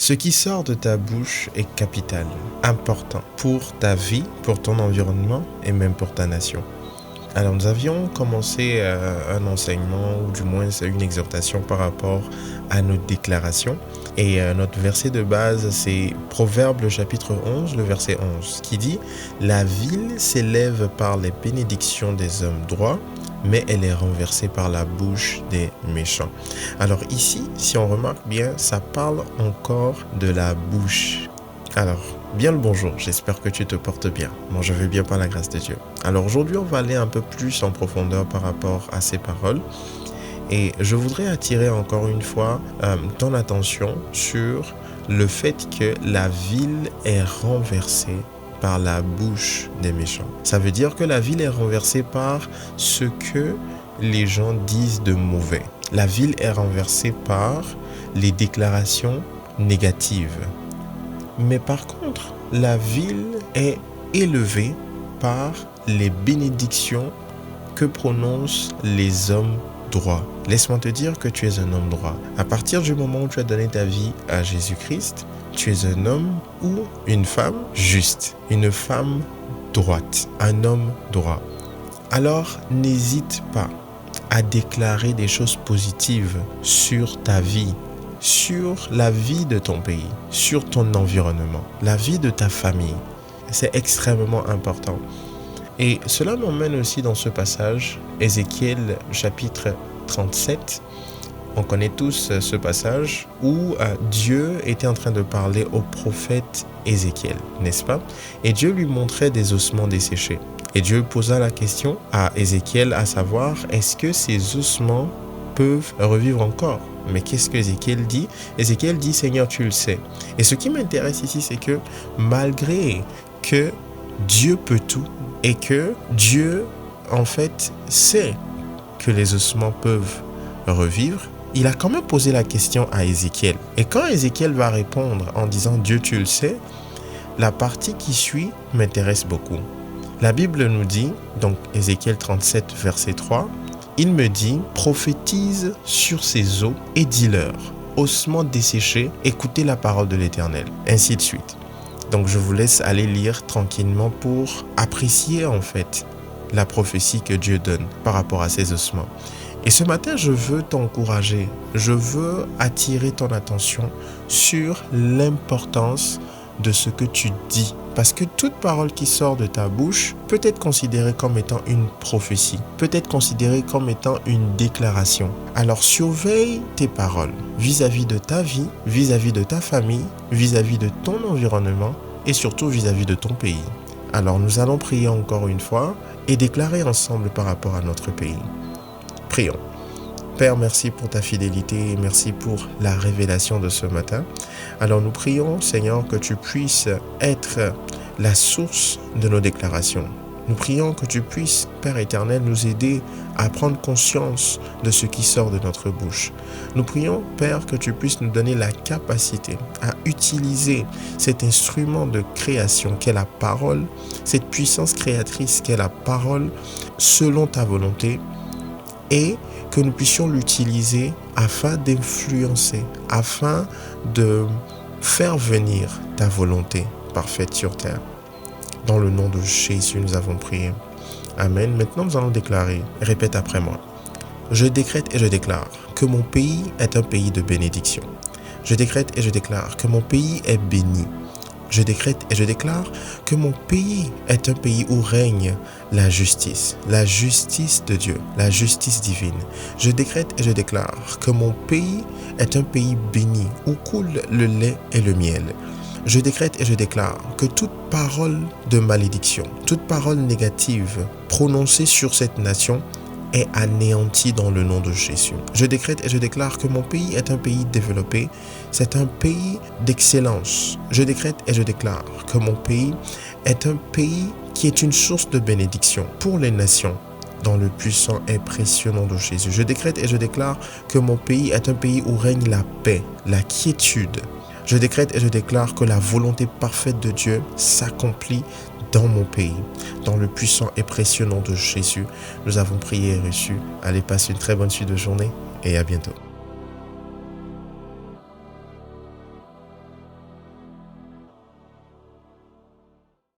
Ce qui sort de ta bouche est capital, important pour ta vie, pour ton environnement et même pour ta nation. Alors nous avions commencé un enseignement ou du moins une exhortation par rapport à notre déclaration et notre verset de base c'est Proverbe le chapitre 11, le verset 11 qui dit « La ville s'élève par les bénédictions des hommes droits, mais elle est renversée par la bouche des méchants. » Alors ici, si on remarque bien, ça parle encore de la bouche. Alors, bien le bonjour, j'espère que tu te portes bien. Moi, je vais bien par la grâce de Dieu. Alors aujourd'hui, on va aller un peu plus en profondeur par rapport à ces paroles. Et je voudrais attirer encore une fois ton attention sur le fait que la ville est renversée par la bouche des méchants. Ça veut dire que la ville est renversée par ce que les gens disent de mauvais. La ville est renversée par les déclarations négatives. Mais par contre, la ville est élevée par les bénédictions que prononcent les hommes droits. Laisse-moi te dire que tu es un homme droit. À partir du moment où tu as donné ta vie à Jésus-Christ, tu es un homme ou une femme juste, une femme droite, un homme droit. Alors, n'hésite pas à déclarer des choses positives sur ta vie, sur la vie de ton pays, sur ton environnement, la vie de ta famille. C'est extrêmement important. Et cela m'emmène aussi dans ce passage, Ézéchiel chapitre 37. On connaît tous ce passage où Dieu était en train de parler au prophète Ézéchiel, n'est-ce pas? Et Dieu lui montrait des ossements desséchés. Et Dieu posa la question à Ézéchiel, à savoir, est-ce que ces ossements peuvent revivre encore? Mais qu'est-ce que Ézéchiel dit? Ézéchiel dit, Seigneur, tu le sais. Et ce qui m'intéresse ici, c'est que malgré que Dieu peut tout et que Dieu, en fait, sait que les ossements peuvent revivre, il a quand même posé la question à Ézéchiel. Et quand Ézéchiel va répondre en disant, Dieu, tu le sais, la partie qui suit m'intéresse beaucoup. La Bible nous dit, donc Ézéchiel 37, verset 3, il me dit, prophétise sur ces eaux et dis-leur, ossements desséchés, écoutez la parole de l'Éternel, ainsi de suite. Donc je vous laisse aller lire tranquillement pour apprécier en fait la prophétie que Dieu donne par rapport à ces ossements. Et ce matin, je veux t'encourager, je veux attirer ton attention sur l'importance de ce que tu dis. Parce que toute parole qui sort de ta bouche peut être considérée comme étant une prophétie, peut être considérée comme étant une déclaration. Alors surveille tes paroles vis-à-vis de ta vie, vis-à-vis de ta famille, vis-à-vis de ton environnement et surtout vis-à-vis de ton pays. Alors nous allons prier encore une fois et déclarer ensemble par rapport à notre pays. Prions. Père, merci pour ta fidélité et merci pour la révélation de ce matin. Alors nous prions, Seigneur, que tu puisses être la source de nos déclarations. Nous prions que tu puisses, Père éternel, nous aider à prendre conscience de ce qui sort de notre bouche. Nous prions, Père, que tu puisses nous donner la capacité à utiliser cet instrument de création qu'est la parole, cette puissance créatrice qu'est la parole, selon ta volonté, et que nous puissions l'utiliser afin d'influencer, afin de faire venir ta volonté parfaite sur terre. Dans le nom de Jésus, nous avons prié. Amen. Maintenant, nous allons déclarer. Répète après moi. Je décrète et je déclare que mon pays est un pays de bénédiction. Je décrète et je déclare que mon pays est béni. Je décrète et je déclare que mon pays est un pays où règne la justice de Dieu, la justice divine. Je décrète et je déclare que mon pays est un pays béni où coule le lait et le miel. Je décrète et je déclare que toute parole de malédiction, toute parole négative prononcée sur cette nation est anéanti dans le nom de Jésus. Je décrète et je déclare que mon pays est un pays développé, c'est un pays d'excellence. Je décrète et je déclare que mon pays est un pays qui est une source de bénédiction pour les nations, dans le puissant et précieux nom de Jésus. Je décrète et je déclare que mon pays est un pays où règne la paix, la quiétude. Je décrète et je déclare que la volonté parfaite de Dieu s'accomplit dans mon pays. Dans le puissant et précieux nom de Jésus, nous avons prié et reçu. Allez, passe une très bonne suite de journée et à bientôt.